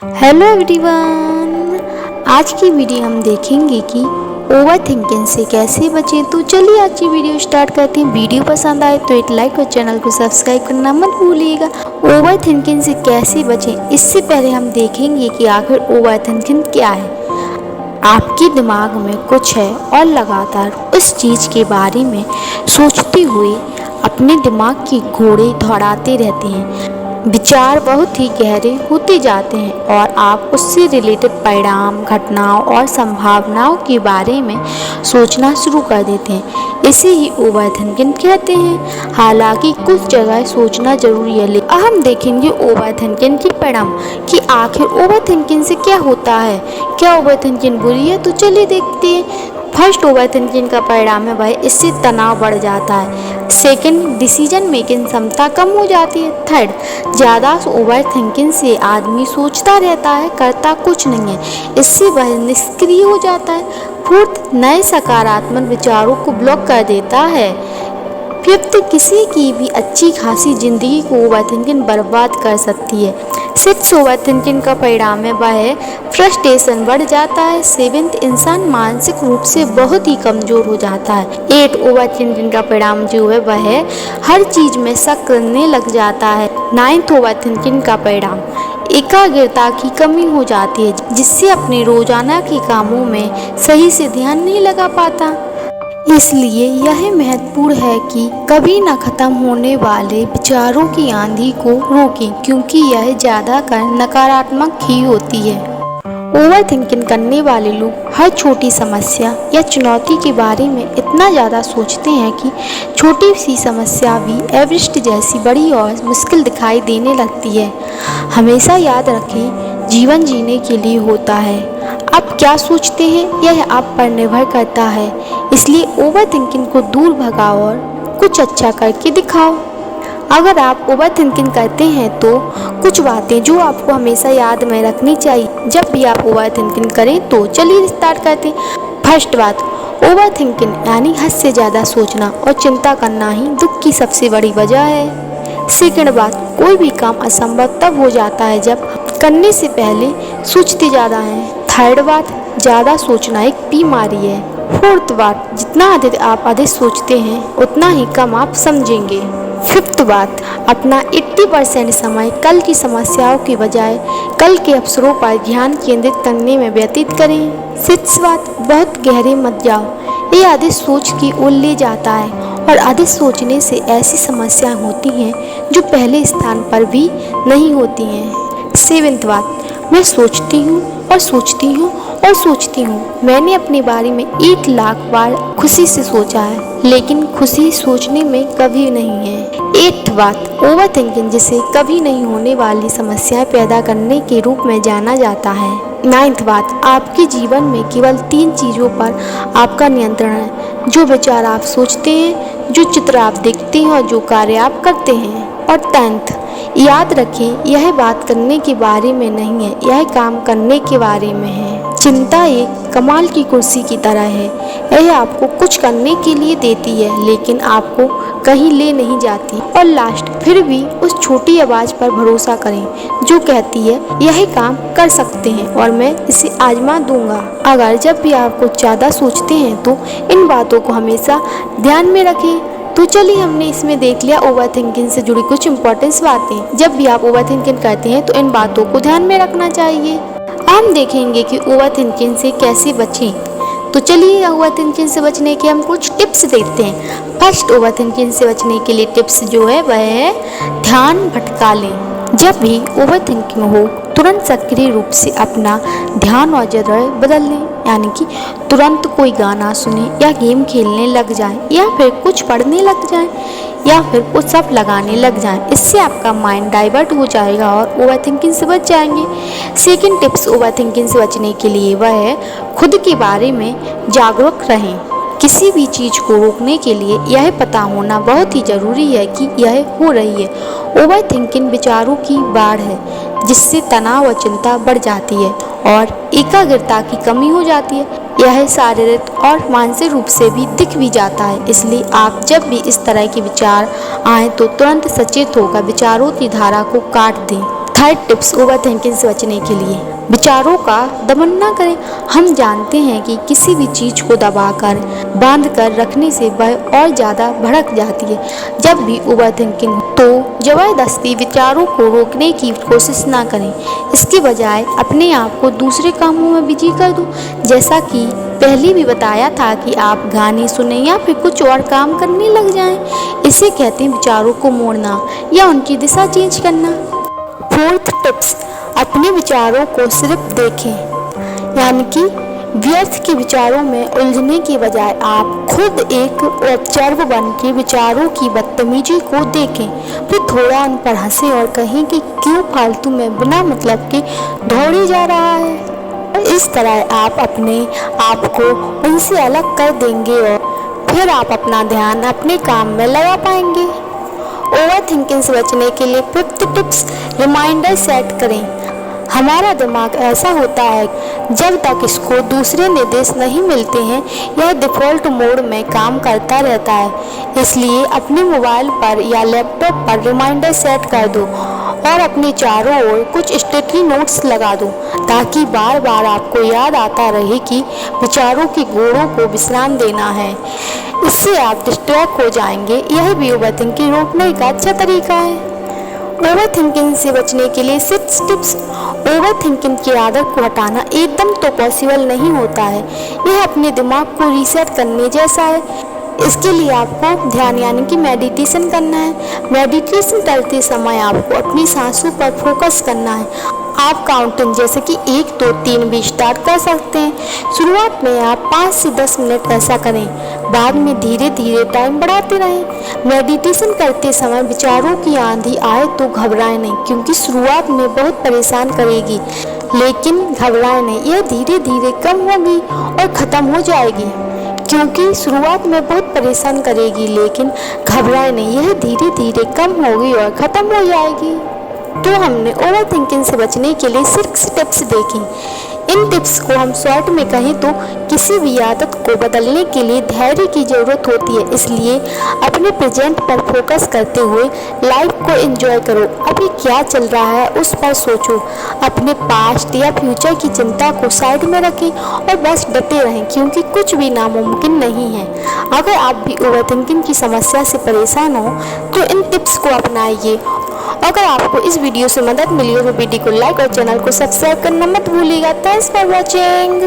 Hello everyone, आज की video हम देखेंगे कि ओवर थिंकिंग से कैसे बचें। तो चलिए आज की वीडियो स्टार्ट करते हैं। वीडियो पसंद आए तो एक लाइक और चैनल को सब्सक्राइब करना मत भूलिएगा। ओवर थिंकिंग से कैसे बचें, इससे पहले हम देखेंगे कि आखिर ओवर थिंकिंग क्या है। आपके दिमाग में कुछ है और लगातार उस चीज़ के बारे में सोचते हुए अपने दिमाग की घोड़े दौड़ाते रहते हैं। विचार बहुत ही गहरे होते जाते हैं और आप उससे रिलेटेड परिणाम, घटनाओं और संभावनाओं के बारे में सोचना शुरू कर देते हैं। इसे ही ओवर थिंकिंग कहते हैं। हालांकि कुछ जगह सोचना जरूरी है, लेकिन हम देखेंगे ओवर थिंकिंग के परिणाम कि आखिर ओवर थिंकिंग से क्या होता है। क्या ओवर थिंकिंग बुरी है? तो चलिए देखते हैं। फर्स्ट, ओवर थिंकिंग का परिणाम है वह इससे तनाव बढ़ जाता है। सेकंड, डिसीजन मेकिंग क्षमता कम हो जाती है। थर्ड, ज़्यादा ओवर थिंकिंग से आदमी सोचता रहता है, करता कुछ नहीं है, इससे वह निष्क्रिय हो जाता है। फोर्थ, नए सकारात्मक विचारों को ब्लॉक कर देता है। फिफ्थ, किसी की भी अच्छी खासी जिंदगी को ओवर थिंकिंग बर्बाद कर सकती है। सिक्स, ओवर थिंकिंग का परिणाम है वह है फ्रस्ट्रेशन बढ़ जाता है। सेवेंथ, इंसान मानसिक रूप से बहुत ही कमजोर हो जाता है। एट, ओवर थिंकिंग का परिणाम जो है वह है हर चीज में शक करने लग जाता है। नाइन्थ, ओवर थिंकिंग का परिणाम एकाग्रता की कमी हो जाती है, जिससे अपने रोजाना के कामों में सही से ध्यान नहीं लगा पाता। इसलिए यह महत्वपूर्ण है कि कभी न खत्म होने वाले विचारों की आंधी को रोकें, क्योंकि यह ज़्यादातर नकारात्मक ही होती है। ओवर थिंकिंग करने वाले लोग हर छोटी समस्या या चुनौती के बारे में इतना ज़्यादा सोचते हैं कि छोटी सी समस्या भी एवरेस्ट जैसी बड़ी और मुश्किल दिखाई देने लगती है। हमेशा याद रखें, जीवन जीने के लिए होता है। आप क्या सोचते हैं यह आप पर निर्भर करता है। इसलिए ओवर थिंकिंग को दूर भगाओ और कुछ अच्छा करके दिखाओ। अगर आप ओवर थिंकिंग करते हैं तो कुछ बातें जो आपको हमेशा याद में रखनी चाहिए जब भी आप ओवर थिंकिंग करें। तो चलिए स्टार्ट करते हैं। फर्स्ट बात, ओवर थिंकिंग यानी हद से ज़्यादा सोचना और चिंता करना ही दुख की सबसे बड़ी वजह है। सेकंड बात, कोई भी काम असंभव तब हो जाता है जब करने से पहले सोचते ज़्यादा हैं। थर्ड बात, ज़्यादा सोचना एक बीमारी है। फोर्थ बात, जितना अधिक सोचते हैं उतना ही कम आप समझेंगे। फिफ्थ बात, अपना 80% समय कल की समस्याओं की बजाय कल के अवसरों पर ध्यान केंद्रित करने में व्यतीत करें। सिक्स बात, बहुत गहरे मत जाओ, ये अधिक सोच की ओर ले जाता है और अधिक सोचने से ऐसी समस्याएं होती हैं जो पहले स्थान पर भी नहीं होती हैं। सेवेंथ बात, मैं सोचती हूँ और सोचती हूँ और सोचती हूँ। मैंने अपने बारे में 1 लाख बार खुशी से सोचा है, लेकिन खुशी सोचने में कभी नहीं है। एट्थ बात, ओवर थिंकिंग जिसे कभी नहीं होने वाली समस्याएं पैदा करने के रूप में जाना जाता है। नाइन्थ बात, आपके जीवन में केवल 3 चीज़ों पर आपका नियंत्रण है, जो विचार आप सोचते हैं, जो चित्र आप देखते हैं और जो कार्य आप करते हैं। और 10th, याद रखें, यह बात करने के बारे में नहीं है, यह काम करने के बारे में है। चिंता एक कमाल की कुर्सी की तरह है, यह आपको कुछ करने के लिए देती है लेकिन आपको कहीं ले नहीं जाती। और लास्ट, फिर भी उस छोटी आवाज़ पर भरोसा करें जो कहती है यह काम कर सकते हैं और मैं इसे आजमा दूंगा। अगर जब भी आप कुछ ज़्यादा सोचते हैं तो इन बातों को हमेशा ध्यान में रखें। तो चलिए हमने इसमें देख लिया ओवर थिंकिंग से जुड़ी कुछ इंपॉर्टेंस बातें। जब भी आप ओवर थिंकिंग करते हैं तो इन बातों को ध्यान में रखना चाहिए। हम देखेंगे कि ओवर थिंकिंग से कैसे बचें। तो चलिए ओवर थिंकिंग से बचने के हम कुछ टिप्स देखते हैं। फर्स्ट, ओवर थिंकिंग से बचने के लिए टिप्स जो है वह है ध्यान भटका लें। जब भी ओवर थिंकिंग हो तुरंत सक्रिय रूप से अपना ध्यान और जगह बदल लें, यानी कि तुरंत कोई गाना सुने या गेम खेलने लग जाएं या फिर कुछ पढ़ने लग जाएं या फिर कुछ सब लगाने लग जाएं। इससे आपका माइंड डाइवर्ट हो जाएगा और ओवर थिंकिंग से बच जाएंगे। सेकंड टिप्स ओवर थिंकिंग से बचने के लिए वह है खुद के बारे में जागरूक रहें। किसी भी चीज़ को रोकने के लिए यह पता होना बहुत ही ज़रूरी है कि यह हो रही है। ओवर थिंकिंग विचारों की बाढ़ है जिससे तनाव और चिंता बढ़ जाती है और एकाग्रता की कमी हो जाती है। यह शारीरिक और मानसिक रूप से भी दिख भी जाता है। इसलिए आप जब भी इस तरह के विचार आए तो तुरंत सचेत होकर विचारों की धारा को काट दें। थर्ड टिप्स ओवर थिंकिंग से बचने के लिए, विचारों का दमन न करें। हम जानते हैं कि किसी भी चीज़ को दबाकर बांध कर रखने से वह और ज़्यादा भड़क जाती है। जब भी ओवर थिंकिंग हो तो ज़बरदस्ती विचारों को रोकने की कोशिश ना करें। इसके बजाय अपने आप को दूसरे कामों में बिजी कर दो। जैसा कि पहले भी बताया था कि आप गाने सुने या फिर कुछ और काम करने लग जाएं। इसे कहते हैं विचारों को मोड़ना या उनकी दिशा चेंज करना। फोर्थ टिप्स, अपने विचारों को सिर्फ देखें, यानी कि व्यर्थ के विचारों में उलझने के बजाय आप खुद एक ऑब्जर्वर बन के विचारों की बदतमीजी को देखें, फिर थोड़ा उन पर हंसें और कहें कि क्यों फालतू में बिना मतलब के दौड़े जा रहा है। इस तरह आप अपने आप को उनसे अलग कर देंगे और फिर आप अपना ध्यान अपने काम में लगा पाएंगे। ओवर थिंकिंग से बचने के लिए फिफ्थ टिप्स, रिमाइंडर सेट करें। हमारा दिमाग ऐसा होता है जब तक इसको दूसरे निर्देश नहीं मिलते हैं यह डिफ़ॉल्ट मोड में काम करता रहता है। इसलिए अपने मोबाइल पर या लैपटॉप पर रिमाइंडर सेट कर दो और अपने चारों ओर कुछ स्टिकी नोट्स लगा दो ताकि बार बार आपको याद आता रहे कि विचारों के घोड़ों को विश्राम देना है। इससे आप डिस्ट्रैक्ट हो जाएंगे। यह भी ओवर थिंकिंग रोकने का अच्छा तरीका है। ओवर थिंकिंग से बचने के लिए 6 टिप्स। ओवर थिंकिंग की आदत को हटाना एकदम तो पॉसिबल नहीं होता है। यह अपने दिमाग को रीसेट करने जैसा है। इसके लिए आपको ध्यान यानी कि मेडिटेशन करना है। मेडिटेशन करते समय आपको अपनी सांसों पर फोकस करना है। आप काउंटिंग जैसे कि 1 2 3 भी स्टार्ट कर सकते हैं। शुरुआत में आप 5 से 10 मिनट ऐसा करें, बाद में धीरे धीरे टाइम बढ़ाते रहें। मेडिटेशन करते समय विचारों की आंधी आए तो घबराएं नहीं, क्योंकि शुरुआत में बहुत परेशान करेगी, लेकिन घबराएं नहीं, यह धीरे धीरे कम होगी और ख़त्म हो जाएगी। क्योंकि शुरुआत में बहुत परेशान करेगी, लेकिन घबराएं नहीं, यह धीरे धीरे कम होगी और ख़त्म हो जाएगी। तो हमने ओवर थिंकिंग से बचने के लिए 6 टिप्स देखी। इन टिप्स को हम शॉर्ट में कहें तो किसी भी आदत को बदलने के लिए धैर्य की ज़रूरत होती है। इसलिए अपने प्रेजेंट पर फोकस करते हुए लाइफ को एंजॉय करो। अभी क्या चल रहा है उस पर सोचो। अपने पास्ट या फ्यूचर की चिंता को साइड में रखें और बस डटे रहें, क्योंकि कुछ भी नामुमकिन नहीं है। अगर आप भी ओवर थिंकिंग की समस्या से परेशान हो तो इन टिप्स को अपनाइए। अगर आपको इस वीडियो से मदद मिली हो तो वीडियो को लाइक और चैनल को सब्सक्राइब करना मत भूलिएगा। Thanks for watching.